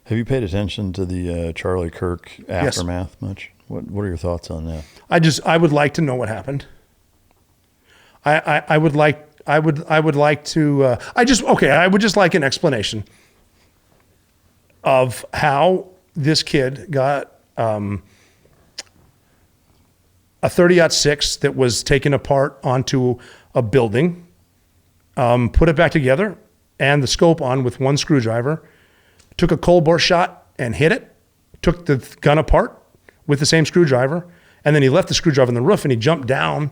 Have you paid attention to the Charlie Kirk aftermath much? What are your thoughts on that? I would like to know what happened. I would just like an explanation of how this kid got a 30-06 that was taken apart onto a building, put it back together, and the scope on with one screwdriver, took a cold bore shot and hit it, took the gun apart with the same screwdriver, and then he left the screwdriver on the roof and he jumped down.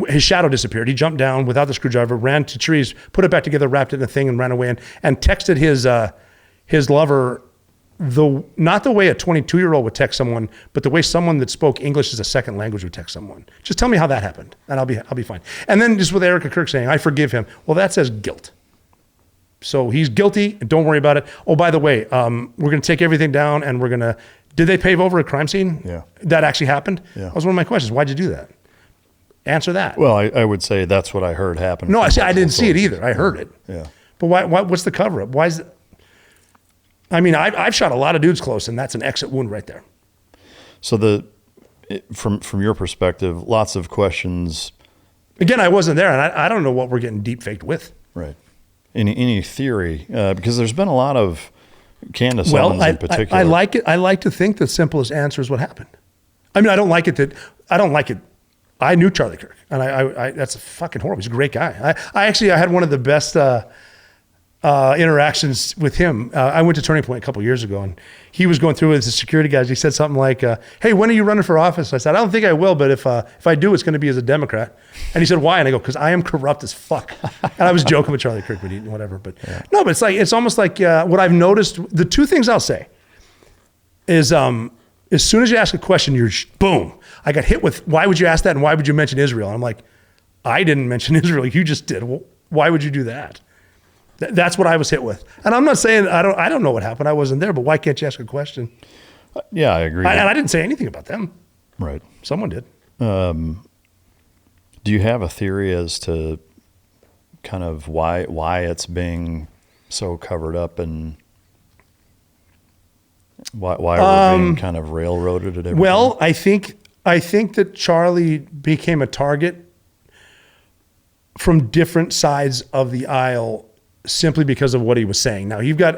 His shadow disappeared. He jumped down without the screwdriver, ran to trees, put it back together, wrapped it in a thing, and ran away and texted his lover, not the way a 22-year-old would text someone, but the way someone that spoke English as a second language would text someone. Just tell me how that happened, and I'll be fine. And then just with Erika Kirk saying, "I forgive him." Well, that says guilt. So he's guilty, and don't worry about it. Oh, by the way, we're going to take everything down, and did they pave over a crime scene? Yeah. That actually happened? Yeah. That was one of my questions. Why'd you do that? Answer that. Well, I would say that's what I heard happen. No, I didn't see it either. I heard it. Yeah. But why? What's the cover-up? Why is it? I mean, I've shot a lot of dudes close, and that's an exit wound right there. So from your perspective, lots of questions. Again, I wasn't there, and I don't know what we're getting deep faked with. Right. Any theory? Because there's been a lot of Candace Owens in particular. I like it. I like to think the simplest answer is what happened. I mean, I don't like it. I knew Charlie Kirk, and I that's fucking horrible. He's a great guy. I had one of the best interactions with him. I went to Turning Point a couple years ago, and he was going through with the security guys. He said something like, "Hey, when are you running for office?" I said, "I don't think I will, but if I do, it's going to be as a Democrat." And he said, "Why?" And I go, "Because I am corrupt as fuck." And I was joking with Charlie Kirk, but whatever. But yeah. No, but it's almost like what I've noticed. The two things I'll say is as soon as you ask a question, you're boom. I got hit with, "Why would you ask that? And why would you mention Israel?" And I'm like, "I didn't mention Israel. You just did. Well, why would you do that?" That's what I was hit with. And I'm not saying I don't know what happened. I wasn't there, but why can't you ask a question? Yeah, I agree. And I didn't say anything about them. Right. Someone did. Do you have a theory as to kind of why it's being so covered up and why we're being kind of railroaded at everything? Well, I think that Charlie became a target from different sides of the aisle simply because of what he was saying. Now, you've got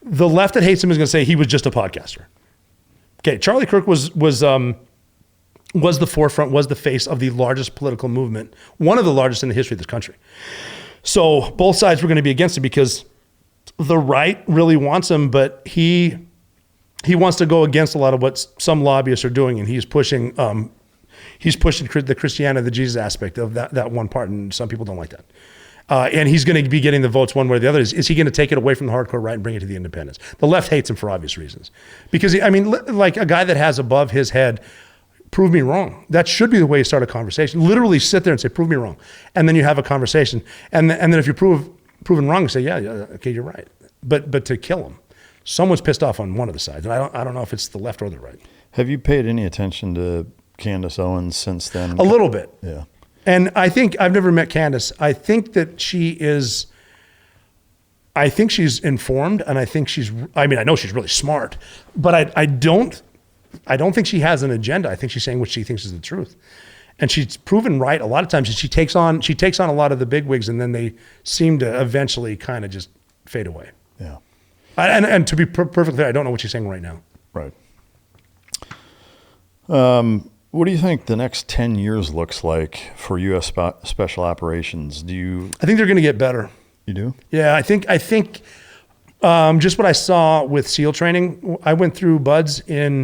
the left that hates him is going to say he was just a podcaster. Okay, Charlie Kirk was the forefront, was the face of the largest political movement, one of the largest in the history of this country. So both sides were going to be against it because the right really wants him, but he wants to go against a lot of what some lobbyists are doing, and he's pushing the Christianity, the Jesus aspect of that one part, and some people don't like that. And he's going to be getting the votes one way or the other. Is he going to take it away from the hardcore right and bring it to the independents? The left hates him for obvious reasons. Because, like a guy that has above his head, prove me wrong. That should be the way you start a conversation. Literally sit there and say, prove me wrong. And then you have a conversation. And then if you're proven wrong, you say, yeah, okay, you're right. But to kill him, someone's pissed off on one of the sides. And I don't know if it's the left or the right. Have you paid any attention to Candace Owens since then? A little bit. Yeah. And I think, I've never met Candace. I think that she's informed, and I know she's really smart, but I don't think she has an agenda. I think she's saying what she thinks is the truth. And she's proven right a lot of times. And she takes on a lot of the bigwigs, and then they seem to eventually kind of just fade away. Yeah. And to be perfectly clear, I don't know what she's saying right now. Right. What do you think the next 10 years looks like for U.S. Special Operations? I think they're going to get better. You do? Yeah, I think just what I saw with SEAL training, I went through BUDS in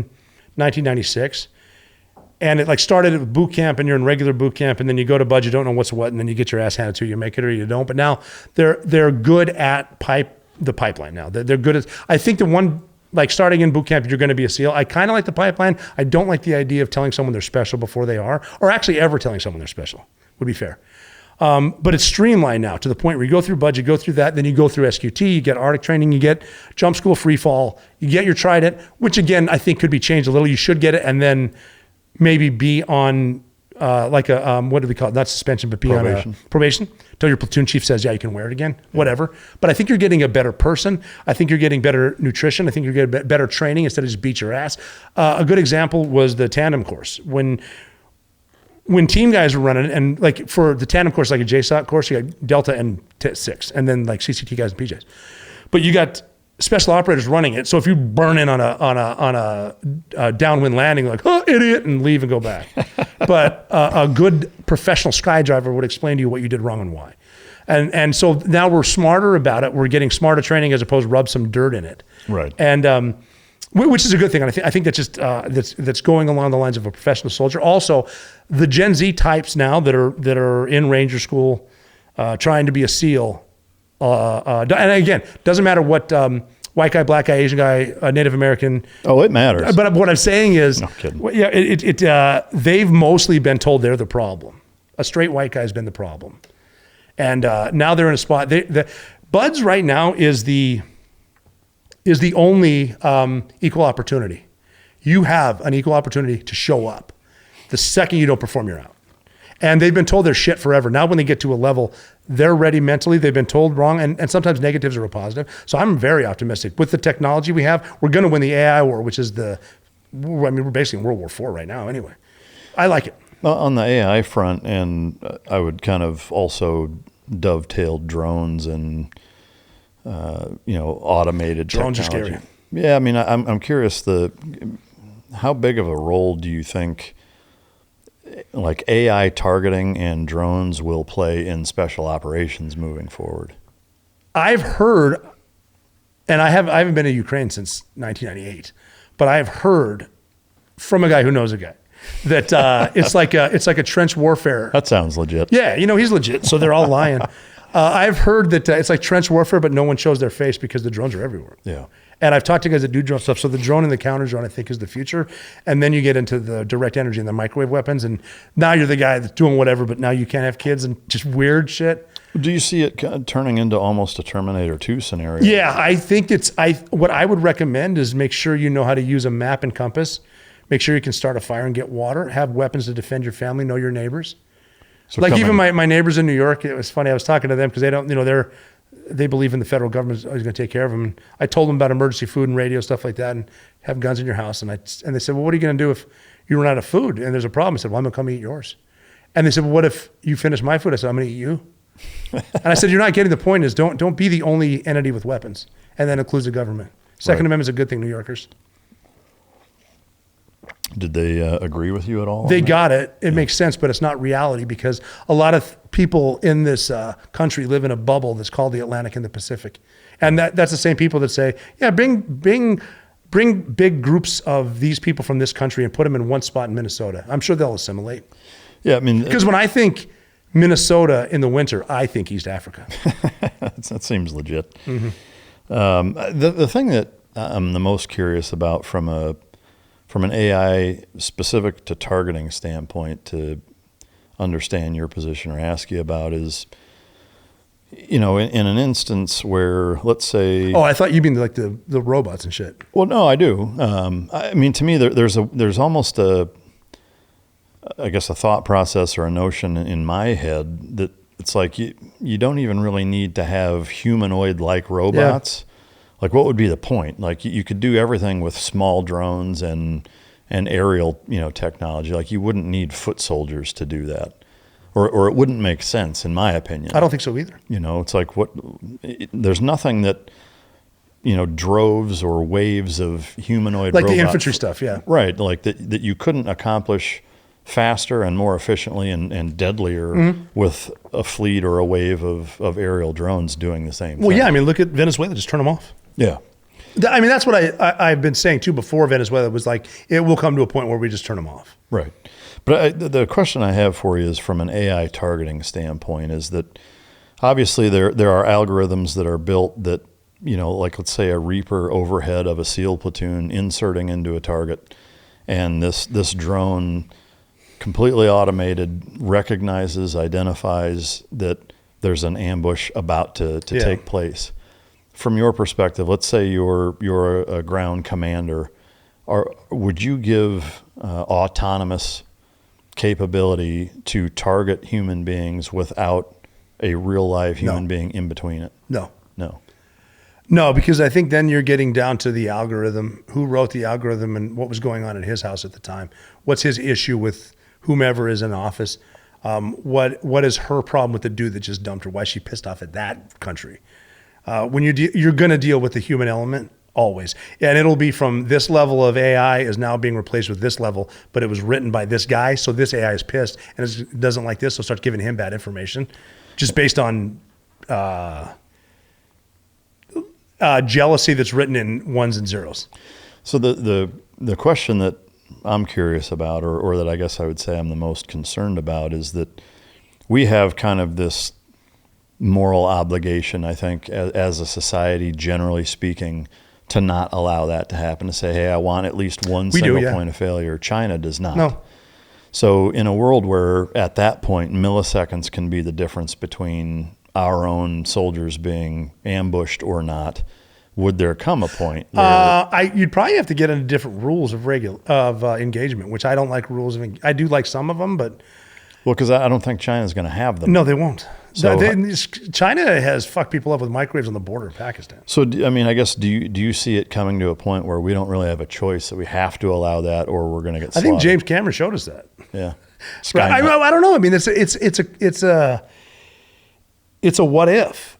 1996, and it started at boot camp, and you're in regular boot camp, and then you go to BUDS, you don't know what's what, and then you get your ass handed to you, you make it or you don't. But now they're good at the pipeline now. They're good at, I think the one, starting in boot camp, you're going to be a SEAL. I kind of like the pipeline. I don't like the idea of telling someone they're special before they are, or actually ever telling someone they're special, would be fair. But it's streamlined now to the point where you go through BUD, you go through that, then you go through SQT, you get Arctic training, you get jump school free fall, you get your Trident, which again, I think could be changed a little. You should get it and then maybe be on like a what do we call it? Not suspension, but be Probation. on a probation. Till your platoon chief says, yeah, you can wear it again, whatever. But I think you're getting a better person. I think you're getting better nutrition. I think you're getting better training instead of just beat your ass. A good example was the tandem course. When team guys were running, and like for the tandem course, like a JSOC course, you got Delta and 6, and then like CCT guys and PJs. But you got special operators running it. So if you burn in on a downwind landing, like, oh, idiot, and leave and go back. But a good professional skydiver would explain to you what you did wrong and why. And so now we're smarter about it. We're getting smarter training as opposed to rub some dirt in it. Right. And which is a good thing. And I think that's just that's going along the lines of a professional soldier. Also, the Gen Z types now that are in Ranger School, trying to be a SEAL. And again, doesn't matter what white guy, black guy, Asian guy, Native American. Oh, it matters. But what I'm saying is, No kidding. well, yeah, they've mostly been told they're the problem. A straight white guy's been the problem, and now they're in a spot. The Buds right now is the only equal opportunity. You have an equal opportunity to show up. The second you don't perform, you're out. And they've been told they're shit forever. Now when they get to a level, they're ready mentally. They've been told wrong, and sometimes negatives are a positive. So I'm very optimistic. With the technology we have, we're going to win the AI war, which is we're basically in World War IV right now anyway. I like it. On the AI front, and I would kind of also dovetail drones and, automated Drones technology. are scary. Yeah, I mean, I'm curious, how big of a role do you think like AI targeting and drones will play in special operations moving forward? I've heard, and I haven't been to Ukraine since 1998, but I've heard from a guy who knows a guy that it's like a trench warfare. That sounds legit. Yeah, he's legit, so they're all lying. I've heard that it's like trench warfare, but no one shows their face because the drones are everywhere. Yeah. And I've talked to guys that do drone stuff. So the drone and the counter drone, I think, is the future. And then you get into the direct energy and the microwave weapons. And now you're the guy that's doing whatever, but now you can't have kids and just weird shit. Do you see it turning into almost a Terminator 2 scenario? Yeah, I think what I would recommend is make sure you know how to use a map and compass. Make sure you can start a fire and get water. Have weapons to defend your family. Know your neighbors. So like even my neighbors in New York, it was funny. I was talking to them because they don't, they believe in the federal government is always going to take care of them. And I told them about emergency food and radio, stuff like that, and have guns in your house. And they said, well, what are you going to do if you run out of food and there's a problem? I said, well, I'm going to come eat yours. And they said, well, what if you finish my food? I said, I'm going to eat you. And I said, you're not getting the point is don't be the only entity with weapons. And that includes the government. Second Amendment is a good thing, New Yorkers. Did they agree with you at all? They got it. It makes sense, but it's not reality because a lot of people in this country live in a bubble that's called the Atlantic and the Pacific. And that's the same people that say, yeah, bring big groups of these people from this country and put them in one spot in Minnesota. I'm sure they'll assimilate. Yeah, I mean, because when I think Minnesota in the winter, I think East Africa. that seems legit. Mm-hmm. The thing that I'm the most curious about from an AI specific to targeting standpoint to understand your position or ask you about is, in an instance where, let's say... Oh, I thought you mean like the robots and shit. Well, no, I do. I mean, to me, there's almost a thought process or a notion in my head that it's like you don't even really need to have humanoid-like robots. Yeah. Like, what would be the point? Like, you could do everything with small drones and aerial, technology. Like, you wouldn't need foot soldiers to do that, or it wouldn't make sense, in my opinion. I don't think so either. It's like there's nothing that, droves or waves of humanoid like robots, the infantry stuff, yeah, right? Like that you couldn't accomplish faster and more efficiently and deadlier with a fleet or a wave of aerial drones doing the same thing. Well, yeah, I mean, look at Venezuela. Just turn them off. Yeah. I mean, that's what I've been saying too before Venezuela was like, it will come to a point where we just turn them off. Right. But the question I have for you is from an AI targeting standpoint is that obviously there are algorithms that are built that, like let's say a Reaper overhead of a SEAL platoon inserting into a target, and this drone completely automated recognizes, identifies that there's an ambush about to take place. From your perspective, let's say you're a ground commander, would you give autonomous capability to target human beings without a real live human No. being in between it? No. No. No, because I think then you're getting down to the algorithm, who wrote the algorithm and what was going on at his house at the time. What's his issue with whomever is in office? What is her problem with the dude that just dumped her? Why is she pissed off at that country? When you're going to deal with the human element always. And it'll be from this level of AI is now being replaced with this level, but it was written by this guy. So this AI is pissed and it doesn't like this. So starts giving him bad information just based on jealousy that's written in ones and zeros. So the question that I'm curious about, or that I guess I would say I'm the most concerned about, is that we have kind of this moral obligation, I think, as a society, generally speaking, to not allow that to happen, to say, hey, I want at least one single point of failure. China does not. No. So in a world where at that point milliseconds can be the difference between our own soldiers being ambushed or not, would there come a point where you'd probably have to get into different rules of engagement, which I don't like rules of. I do like some of them, but because I don't think China's going to have them. no, they won't. So- China has fucked people up with microwaves on the border of Pakistan. So, I mean, I guess, do you see it coming to a point where we don't really have a choice, that we have to allow that, or we're going to get I think slaughtered? James Cameron showed us that. Yeah. I don't know. I mean, it's a what if.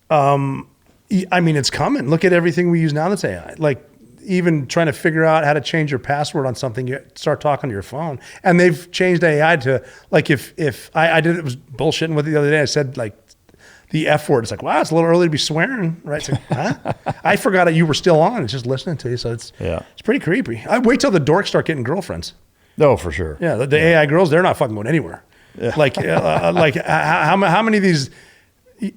I mean, it's coming. Look at everything we use now that's AI. Like even trying to figure out how to change your password on something, you start talking to your phone. And they've changed AI to, like, if I did, it was bullshitting with it the other day. I said, like, the F word. It's like, wow, it's a little early to be swearing, right? It's like, huh? I forgot that you were still on. It's just listening to you. So it's pretty creepy. I wait till the dorks start getting girlfriends. No, for sure. Yeah, the AI girls, they're not fucking going anywhere. Yeah. Like how many of these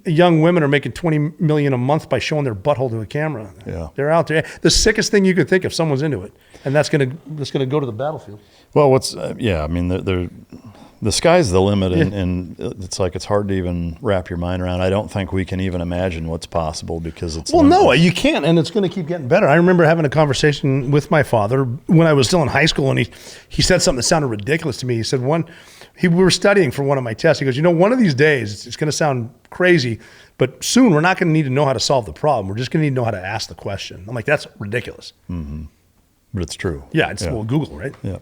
young women are making $20 million a month by showing their butthole to a camera? Yeah, they're out there. The sickest thing you could think of, someone's into it, and that's gonna go to the battlefield. Well, I mean, the sky's the limit, and it's like it's hard to even wrap your mind around. I don't think we can even imagine what's possible because it's no, you can't, and it's going to keep getting better. I remember having a conversation with my father when I was still in high school, and he said something that sounded ridiculous to me. He said we were studying for one of my tests. He goes, one of these days it's going to sound crazy, but soon we're not going to need to know how to solve the problem. We're just going to need to know how to ask the question. I'm like, that's ridiculous. Mm-hmm. But it's true. Yeah, well, Google, right? Yeah.